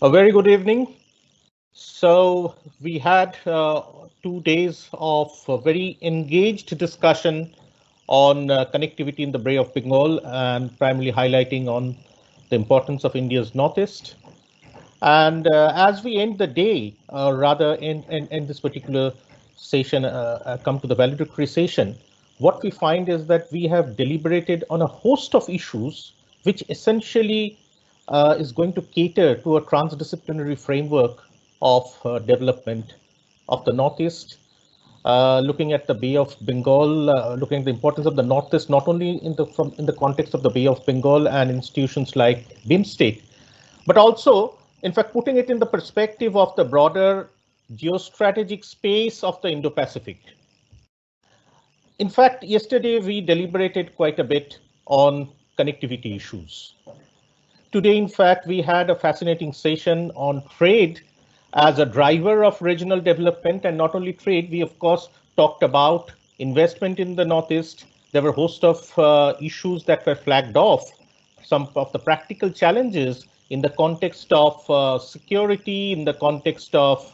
A very good evening. So we had 2 days of very engaged discussion on connectivity in the Bay of Bengal and primarily highlighting on the importance of India's northeast. And as we end the day, rather in this particular session, come to the valedictory session, what we find is that we have deliberated on a host of issues which essentially is going to cater to a transdisciplinary framework of development of the Northeast, looking at the Bay of Bengal, looking at the importance of the Northeast, not only in the context of the Bay of Bengal and institutions like BIMSTEC, but also, in fact, putting it in the perspective of the broader geostrategic space of the Indo-Pacific. In fact, yesterday we deliberated quite a bit on connectivity issues. Today, in fact, we had a fascinating session on trade as a driver of regional development, and not only trade, we of course talked about investment in the Northeast. There were a host of issues that were flagged off, some of the practical challenges in the context of security, in the context of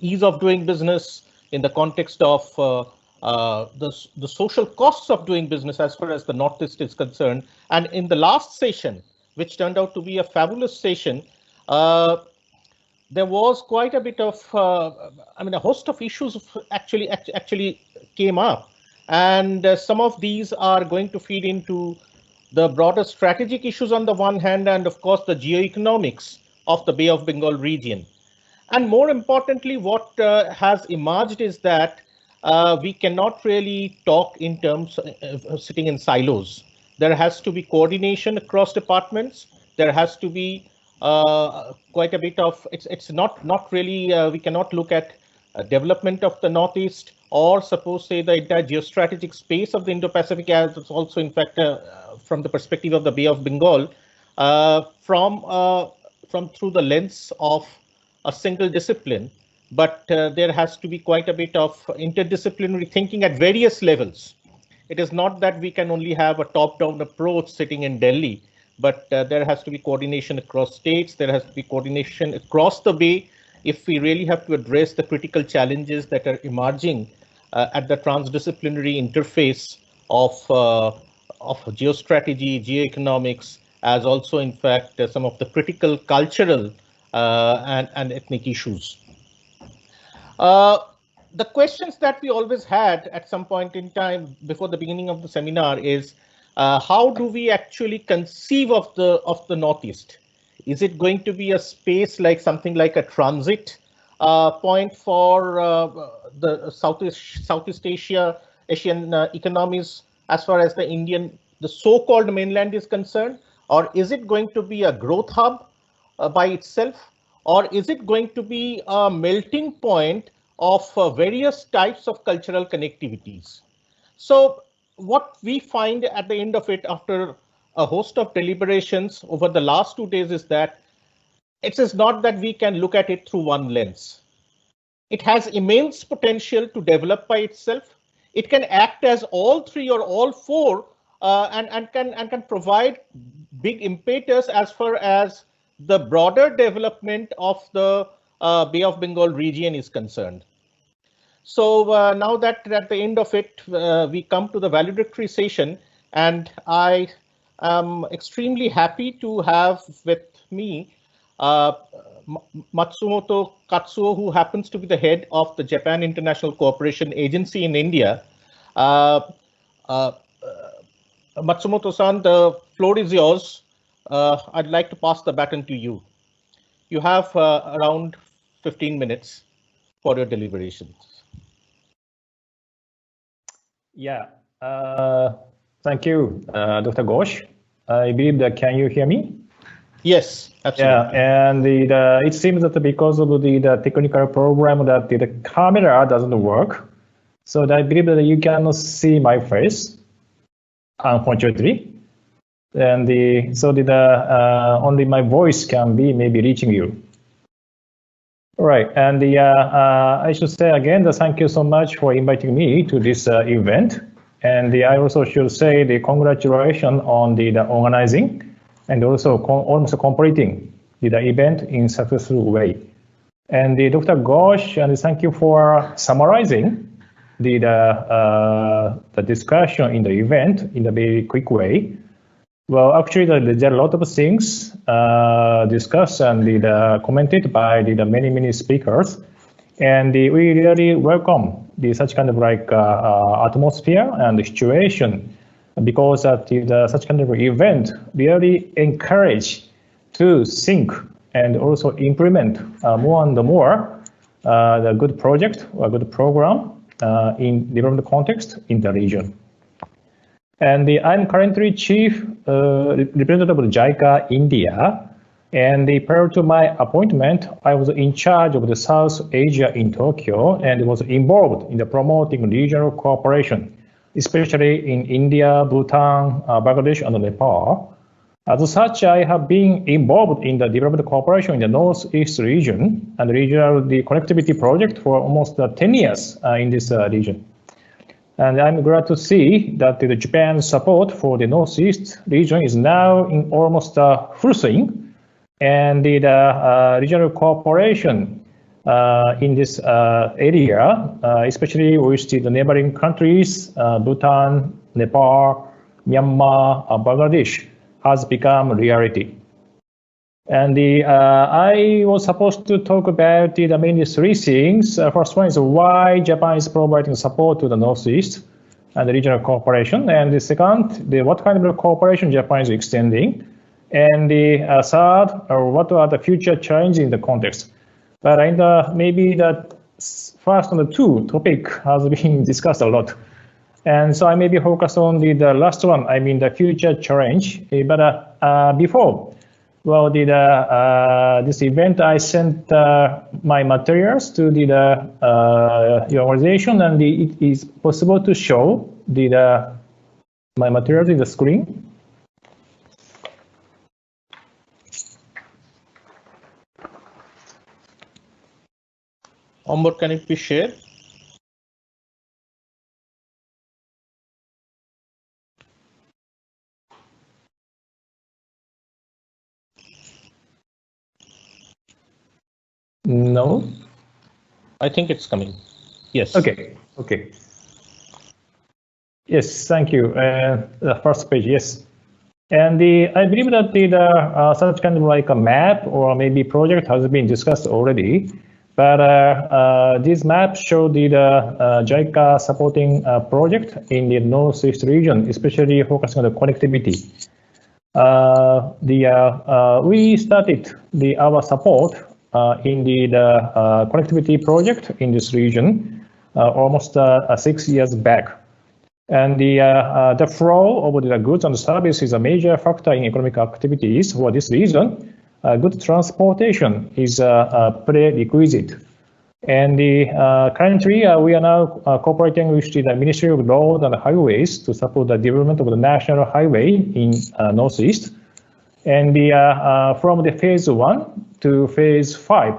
ease of doing business, in the context of the social costs of doing business as far as the Northeast is concerned. And in the last session, which turned out to be a fabulous session, there was quite a bit of, a host of issues actually came up. And some of these are going to feed into the broader strategic issues on the one hand, and of course, the geoeconomics of the Bay of Bengal region. And more importantly, what has emerged is that we cannot really talk in terms of sitting in silos. There has to be coordination across departments. There has to be quite a bit of, it's not really, we cannot look at development of the Northeast or suppose say the entire geostrategic space of the Indo-Pacific as it's also in fact from the perspective of the Bay of Bengal from through the lens of a single discipline, but there has to be quite a bit of interdisciplinary thinking at various levels. It is not that we can only have a top-down approach sitting in Delhi, but there has to be coordination across states, there has to be coordination across the Bay if we really have to address the critical challenges that are emerging at the transdisciplinary interface of geostrategy, geoeconomics, as also in fact some of the critical cultural and ethnic issues. The questions that we always had at some point in time before the beginning of the seminar is how do we actually conceive of the Northeast? Is it going to be a space like something like a transit point for the Southeast Asian economies as far as the so-called mainland is concerned? Or is it going to be a growth hub by itself? Or is it going to be a melting point of various types of cultural connectivities? So what we find at the end of it after a host of deliberations over the last 2 days is that it is not that we can look at it through one lens. It has immense potential to develop by itself. It can act as all three or all four and can provide big impetus as far as the broader development of the Bay of Bengal region is concerned. So now that at the end of it, we come to the valedictory session, and I am extremely happy to have with me Matsumoto Katsuo, who happens to be the head of the Japan International Cooperation Agency in India. Matsumoto-san, the floor is yours. I'd like to pass the baton to you. You have around 15 minutes for your deliberations. Yeah, thank you, Dr. Ghosh. I believe that, can you hear me? Yes, absolutely. Yeah, and it seems that because of the technical problem that the camera doesn't work, so I believe that you cannot see my face, unfortunately. And only my voice can be maybe reaching you. All right, and I should say again that thank you so much for inviting me to this event. And I also should say the congratulations on the organizing and also almost completing the event in successful way. And Dr. Ghosh, and thank you for summarizing the discussion in the event in a very quick way. Well, actually, there are a lot of things discussed and commented by the many speakers, and we really welcome such kind of like atmosphere and situation, because such kind of event really encourage to think and also implement more and more the good project or good program in development context in the region. And I'm currently Chief Representative of JICA India. And prior to my appointment, I was in charge of the South Asia in Tokyo and was involved in the promoting regional cooperation, especially in India, Bhutan, Bangladesh, and Nepal. As such, I have been involved in the development cooperation in the Northeast region and regional connectivity project for almost 10 years in this region. And I'm glad to see that the Japan's support for the Northeast region is now in almost full swing, and the regional cooperation in this area, especially with the neighboring countries, Bhutan, Nepal, Myanmar, Bangladesh, has become reality. And I was supposed to talk about the mainly three things. First one is why Japan is providing support to the Northeast and the regional cooperation. And the second, what kind of cooperation Japan is extending. And the third, what are the future challenges in the context. But maybe the first and the two topic has been discussed a lot. And so I maybe focus on the last one, I mean the future challenge. But before, well, this event, I sent my materials to your organization, and it is possible to show my materials in the screen. Omar, can it be shared? No. I think it's coming. Yes. Okay. Yes, thank you. The first page, yes. And I believe that such kind of like a map or maybe project has been discussed already. But these maps show the JICA supporting project in the Northeast region, especially focusing on the connectivity. We started our support in the connectivity project in this region almost 6 years back. And the flow of the goods and services is a major factor in economic activities for this region. Good transportation is a prerequisite. And currently, we are now cooperating with the Ministry of Road and Highways to support the development of the national highway in Northeast. And from the phase 1 to phase 5,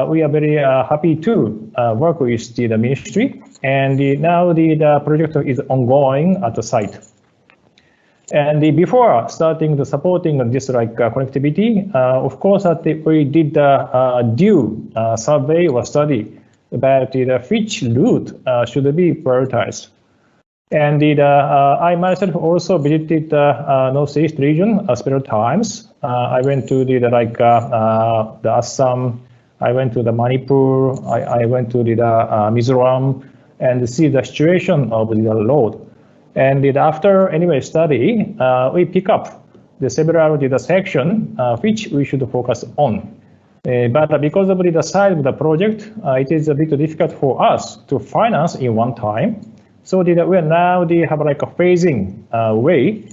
we are very happy to work with the ministry. And now the project is ongoing at the site. And before starting the supporting this connectivity, of course, we did a due survey or study about which route should be prioritized. And I myself also visited the Northeast region several times. I went to the Assam, I went to the Manipur, I went to the Mizoram, and see the situation of the road. And after study, we pick up the several section which we should focus on. But because of the size of the project, it is a bit difficult for us to finance in one time. So we are now have like a phasing way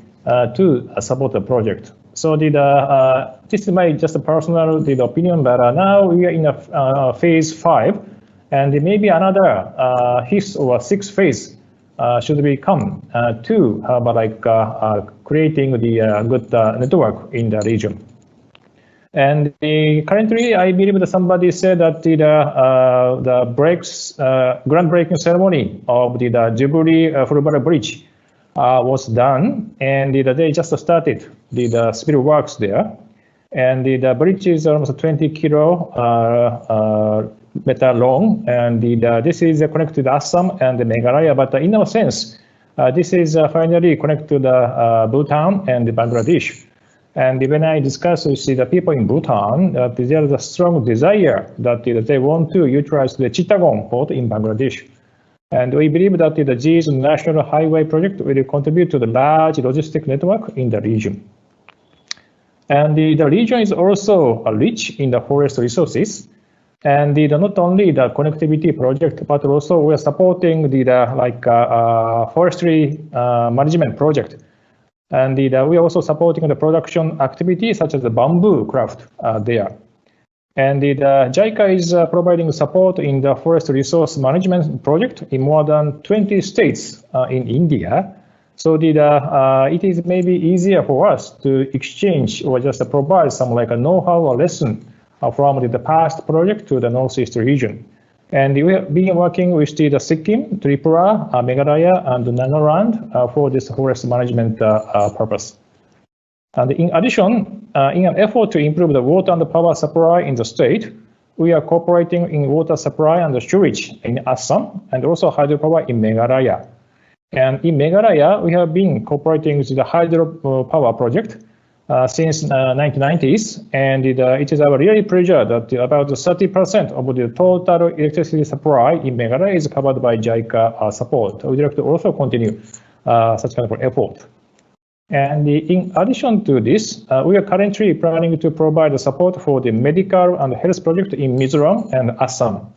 to support the project. So this is my just personal opinion, but now we are in a phase 5, and maybe another 5th or 6th phase should become to have creating the good network in the region. And currently, I believe that somebody said that the groundbreaking ceremony of the Jubilee Fulbara Bridge was done, and they just started the civil works there. And the bridge is almost 20 kilometer long, and this is connected to Assam and Meghalaya. But in our sense, this is finally connected to the Bhutan and Bangladesh. And when I discuss with the people in Bhutan, there is a strong desire that they want to utilize the Chittagong port in Bangladesh. And we believe that the GE's national highway project will contribute to the large logistic network in the region. And the region is also rich in the forest resources. And not only the connectivity project, but also we are supporting the forestry management project. And we are also supporting the production activities such as the bamboo craft there. And JICA is providing support in the forest resource management project in more than 20 states in India. So it is maybe easier for us to exchange or just provide some a know-how or lesson from the past project to the Northeast region. And we have been working with the Sikkim, Tripura, Meghalaya, and Nagaland for this forest management purpose. And in addition, in an effort to improve the water and power supply in the state, we are cooperating in water supply and storage in Assam and also hydropower in Meghalaya. And in Meghalaya, we have been cooperating with the hydropower project since 1990s, and it is our really pleasure that about 30% of the total electricity supply in Meghalaya is covered by JICA support. We would like to also continue such kind of effort. And in addition to this, we are currently planning to provide support for the medical and health project in Mizoram and Assam.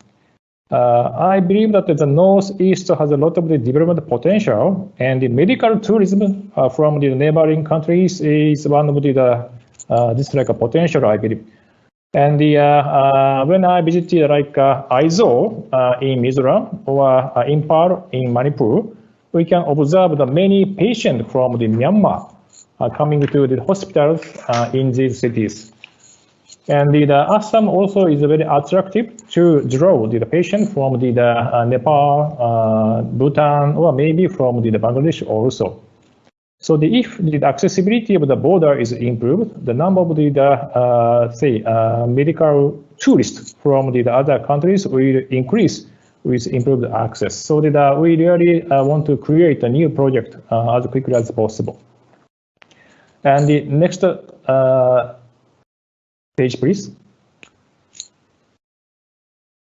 I believe that the Northeast has a lot of the development potential, and the medical tourism from the neighboring countries is one of the potential, I believe. And when I visited Aizawl in Mizoram or Impal in Manipur, we can observe the many patients from the Myanmar coming to the hospitals in these cities. And the Assam also is very attractive to draw the patient from the Nepal, Bhutan, or maybe from the Bangladesh also. So if the accessibility of the border is improved, the number of the medical tourists from the other countries will increase with improved access. So that we really want to create a new project as quickly as possible. And the next page, please.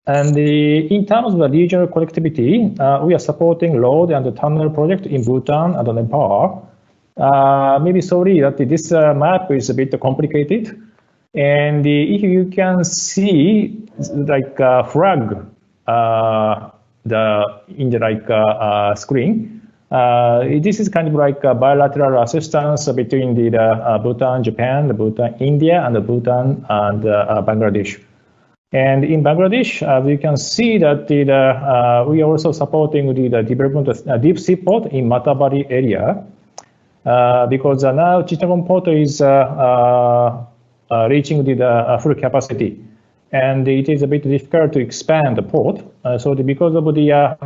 And in terms of the regional connectivity, we are supporting road and tunnel project in Bhutan and Nepal. Maybe sorry that this map is a bit complicated. And if you can see flag in the screen, this is kind of like a bilateral assistance between the Bhutan, Japan, the Bhutan, India, and the Bhutan and Bangladesh. And in Bangladesh, we can see that we are also supporting the development of deep sea port in Matabari area, because now Chittagong port is reaching the full capacity. And it is a bit difficult to expand the port. So because of the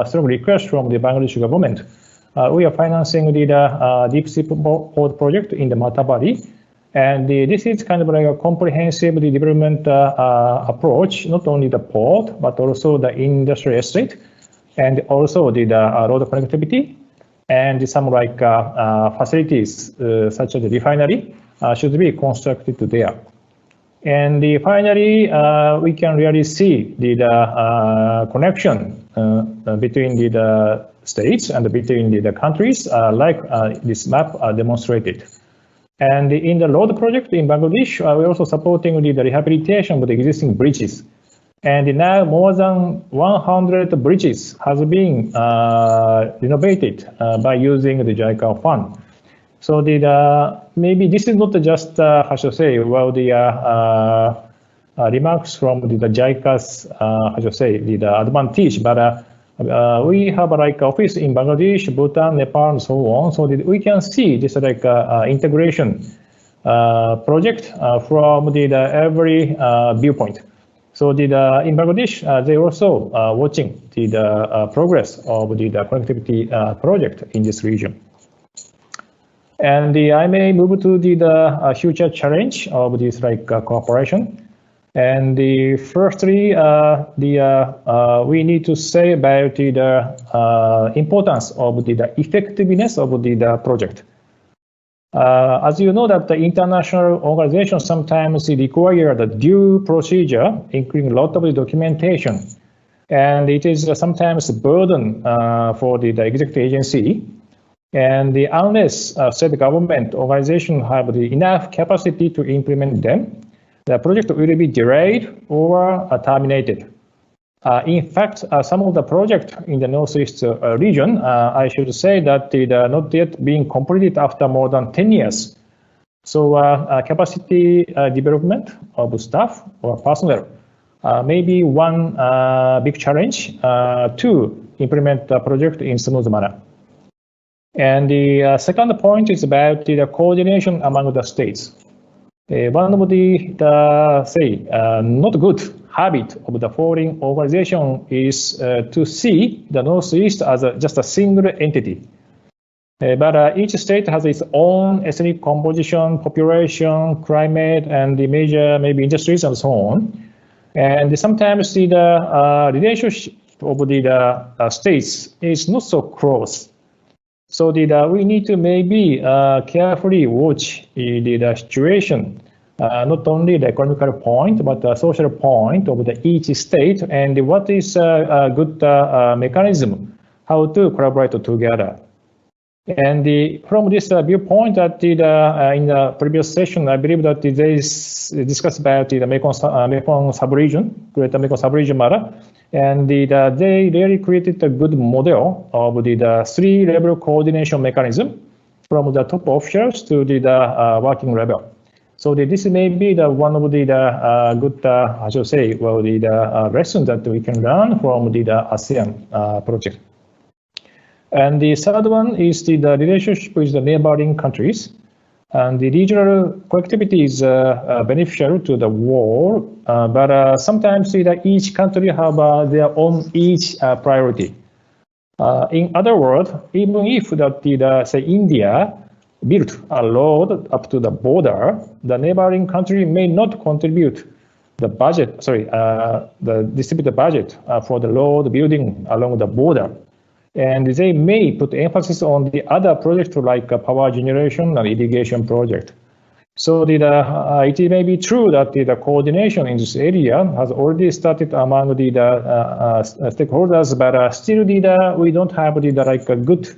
strong request from the Bangladesh government, we are financing the deep sea port project in the Matabari. And this is kind of like a comprehensive development approach, not only the port, but also the industrial estate, and also the road connectivity, and some facilities such as the refinery should be constructed there. And finally, we can really see the connection between the states and between the countries, like this map demonstrated. And in the road project in Bangladesh, we're also supporting the rehabilitation of the existing bridges. And now more than 100 bridges has been renovated by using the JICA fund. So maybe this is not just, how should I say, well, the remarks from the JICA's, how should I say, the advantage, but we have office in Bangladesh, Bhutan, Nepal, and so on, so that we can see this integration project from every viewpoint. So in Bangladesh, they also watching the progress of the connectivity project in this region. And I may move to the future challenge of this cooperation. And firstly, we need to say about the importance of the effectiveness of the project. As you know, that the international organizations sometimes require the due procedure, including a lot of the documentation, and it is sometimes a burden for the executive agency. And unless state government organization have the enough capacity to implement them, the project will be delayed or terminated. In fact, some of the projects in the Northeast region, I should say that they are not yet being completed after more than 10 years. So capacity development of staff or personnel may be one big challenge to implement the project in smooth manner. And the second point is about the coordination among the states. One of the not good habit of the foreign organization is to see the Northeast as just a single entity. But each state has its own ethnic composition, population, climate, and the major maybe industries and so on. And sometimes the relationship of the states is not so close. So we need to maybe carefully watch the situation, not only the economical point, but the social point of each state, and what is a good mechanism, how to collaborate together. And from this viewpoint, that in the previous session, I believe that they discussed about the Mekong sub-region, Greater Mekong sub-region matter, and they really created a good model of the three-level coordination mechanism from the top officials to the working level. So this may be the one of the good, I should say, well, the lesson that we can learn from the ASEAN project. And the third one is the relationship with the neighboring countries. And the regional connectivity is beneficial to the world, but sometimes each country have their own each priority. In other words, even if say India built a road up to the border, the neighboring country may not contribute the budget, distribute the budget for the road building along the border. And they may put emphasis on the other projects like power generation and irrigation project. So it may be true that the coordination in this area has already started among the stakeholders, but still we don't have a good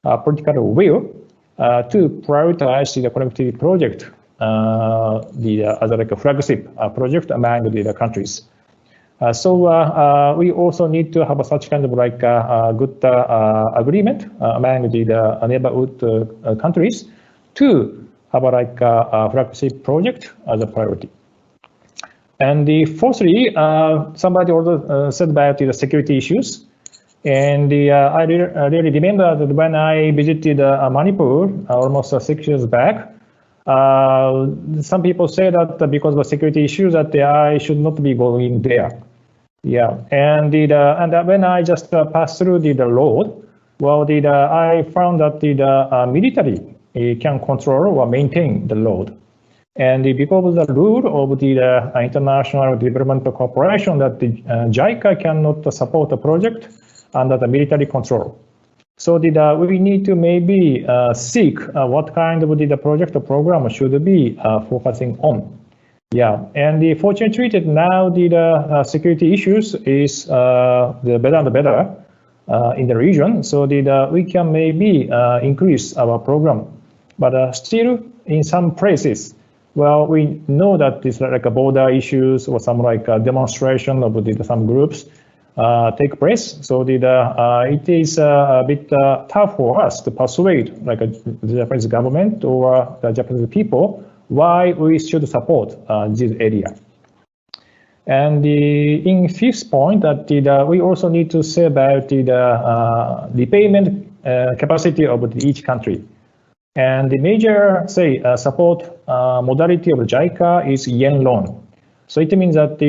political will to prioritize the connectivity project as a flagship project among the countries. So we also need to have such kind of good agreement among the neighborhood countries to have a flagship project as a priority. And fourthly, somebody also said about the security issues. And I really remember that when I visited Manipur almost 6 years back, some people say that because of the security issues that I should not be going there. Yeah, and when I just passed through the road, well, I found that the military can control or maintain the road, and because of the rule of the International Development Corporation that the JICA cannot support a project under the military control. So we need to maybe seek what kind of the project or program should be focusing on. Yeah, and fortunately now the security issues is the better and better in the region, so we can maybe increase our program. But still, in some places, well, we know that it's like a border issues or some demonstration of some groups take place. So it is a bit tough for us to persuade the Japanese government or the Japanese people why we should support this area. And in fifth point, that we also need to say about the repayment capacity of each country. And the major, support modality of JICA is yen loan. So it means that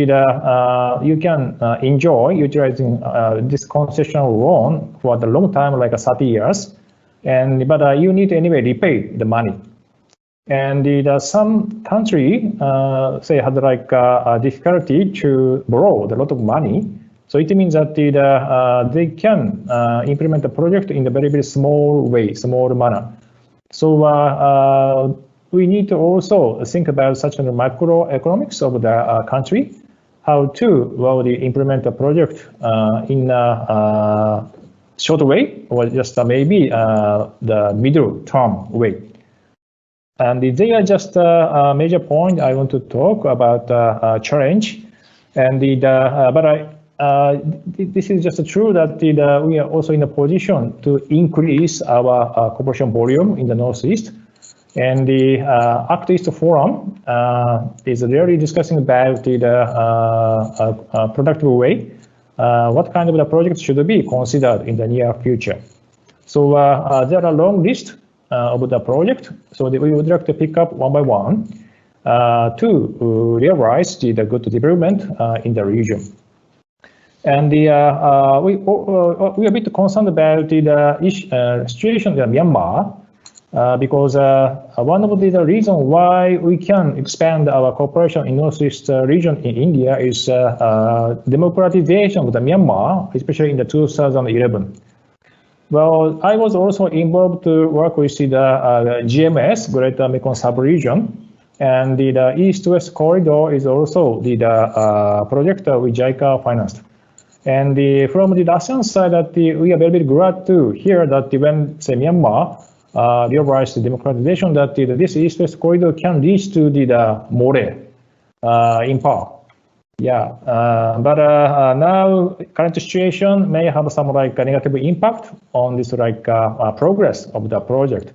you can enjoy utilizing this concessional loan for the long time, like 30 years. but you need to anyway repay the money. And some country, say, had like a difficulty to borrow a lot of money. So it means that they can implement the project in a very, very small way, small manner. So we need to also think about such kind of macroeconomics of the country, how to implement a project in a short way, or just maybe the middle term way. And they are just a major point I want to talk about challenge. And this is just true that we are also in a position to increase our cooperation volume in the Northeast. And the Act East Forum is really discussing about the productive way, what kind of the projects should be considered in the near future. So there are a long list of the project, so we would like to pick up one by one to realize the good development in the region. And we are a bit concerned about the situation in Myanmar because one of the reasons why we can expand our cooperation in Northeast region in India is democratization of the Myanmar, especially in the 2011. Well, I was also involved to work with the GMS, Greater Mekong Sub-region, and the East-West Corridor is also the project which JICA financed. And from the ASEAN side, that we are very, very glad to hear that when, say, Myanmar realized the democratization, that this East-West Corridor can lead to the more in power. Yeah, but now current situation may have some like a negative impact on this like progress of the project,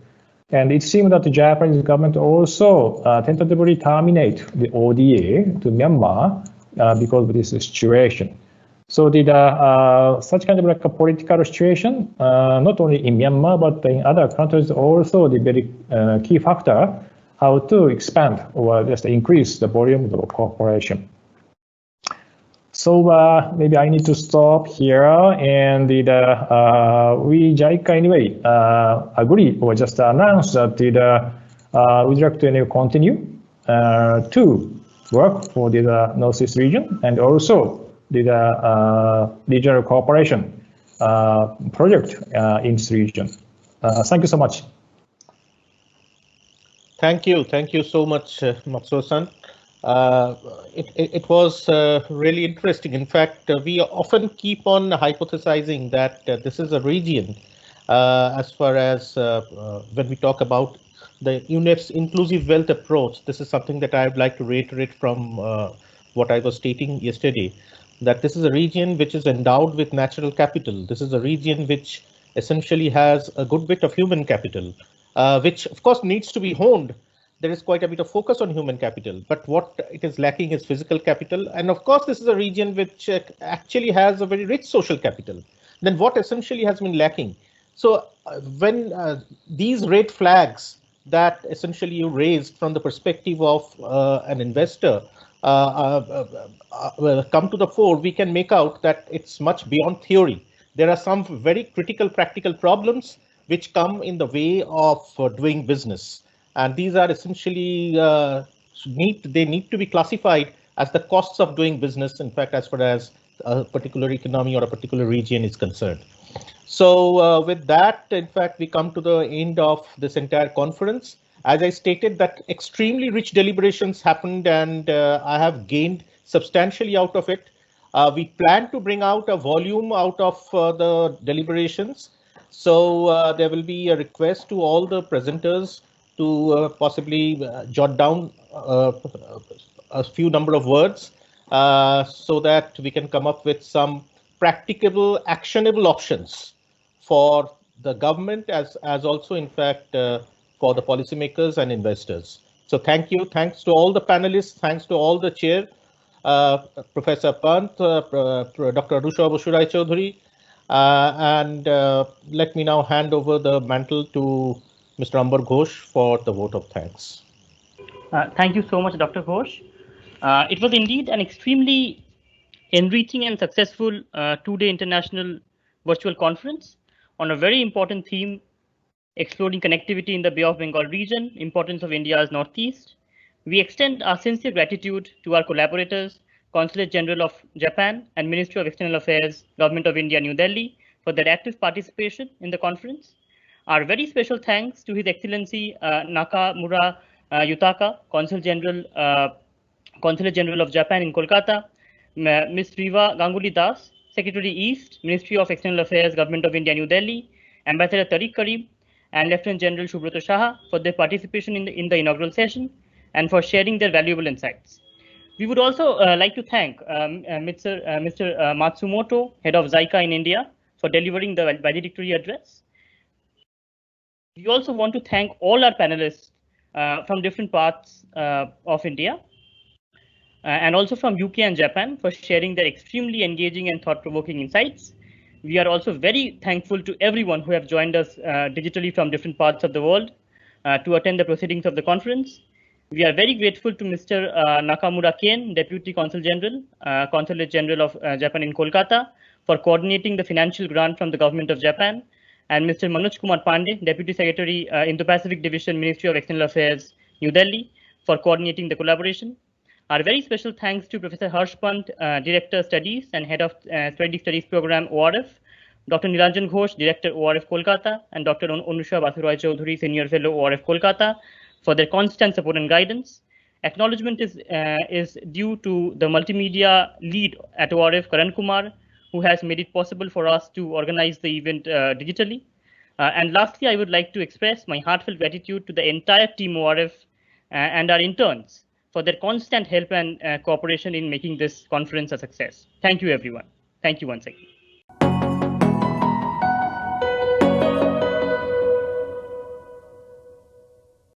and it seems that the Japanese government also tentatively terminate the ODA to Myanmar because of this situation. So such kind of like a political situation, not only in Myanmar but in other countries, also the very key factor how to expand or just increase the volume of cooperation. So maybe I need to stop here, and we JICA anyway agree or just announce that we'd like to anyway continue to work for the Northeast region and also the regional cooperation project in this region. Thank you so much. Thank you so much, Matsuo-san. It was really interesting. In fact, we often keep on hypothesizing that this is a region, as far as when we talk about the UNEP's inclusive wealth approach. This is something that I would like to reiterate from what I was stating yesterday, that this is a region which is endowed with natural capital. This is a region which essentially has a good bit of human capital, which of course needs to be honed. There is quite a bit of focus on human capital, but what it is lacking is physical capital. And of course, this is a region which actually has a very rich social capital. Then what essentially has been lacking? So when these red flags that essentially you raised from the perspective of an investor come to the fore, we can make out that it's much beyond theory. There are some very critical practical problems which come in the way of doing business. And these are essentially they need to be classified as the costs of doing business, in fact, as far as a particular economy or a particular region is concerned. So with that, in fact, we come to the end of this entire conference. As I stated, that extremely rich deliberations happened, and I have gained substantially out of it. We plan to bring out a volume out of the deliberations. So there will be a request to all the presenters to possibly jot down a few number of words so that we can come up with some practicable, actionable options for the government as also, in fact, for the policymakers and investors. So thank you. Thanks to all the panelists. Thanks to all the chair, Professor Pant, Dr. Arusha Bashurai Chaudhuri. And let me now hand over the mantle to Mr. Ambar Ghosh for the vote of thanks. Thank you so much, Dr. Ghosh. It was indeed an extremely enriching and successful two-day international virtual conference on a very important theme exploring connectivity in the Bay of Bengal region, importance of India's northeast. We extend our sincere gratitude to our collaborators, Consulate General of Japan and Ministry of External Affairs, Government of India, New Delhi, for their active participation in the conference. Our very special thanks to His Excellency Nakamura Yutaka, Consulate General of Japan in Kolkata, Ms. Riva Ganguly Das, Secretary East, Ministry of External Affairs, Government of India, New Delhi, Ambassador Tariq Karib, and Lieutenant General Shubhrata Shaha for their participation in the inaugural session and for sharing their valuable insights. We would also like to thank Mr. Matsumoto, Head of JICA in India, for delivering the valedictory address. We also want to thank all our panelists from different parts of India and also from UK and Japan for sharing their extremely engaging and thought-provoking insights. We are also very thankful to everyone who have joined us digitally from different parts of the world to attend the proceedings of the conference. We are very grateful to Mr. Nakamura Ken, Deputy Consul General, Consulate General of Japan in Kolkata, for coordinating the financial grant from the Government of Japan, and Mr. Manoj Kumar Pandey, Deputy Secretary, Indo-Pacific Division, Ministry of External Affairs, New Delhi, for coordinating the collaboration. Our very special thanks to Professor Harsh Pant, Director Studies and Head of Strategic Studies Program, ORF, Dr. Niranjan Ghosh, Director, ORF Kolkata, and Dr. Anusha Basuroy Chaudhary, Senior Fellow, ORF Kolkata, for their constant support and guidance. Acknowledgement is due to the multimedia lead at ORF, Karan Kumar, who has made it possible for us to organize the event digitally. And lastly, I would like to express my heartfelt gratitude to the entire team ORF and our interns for their constant help and cooperation in making this conference a success. Thank you, everyone. Thank you once again.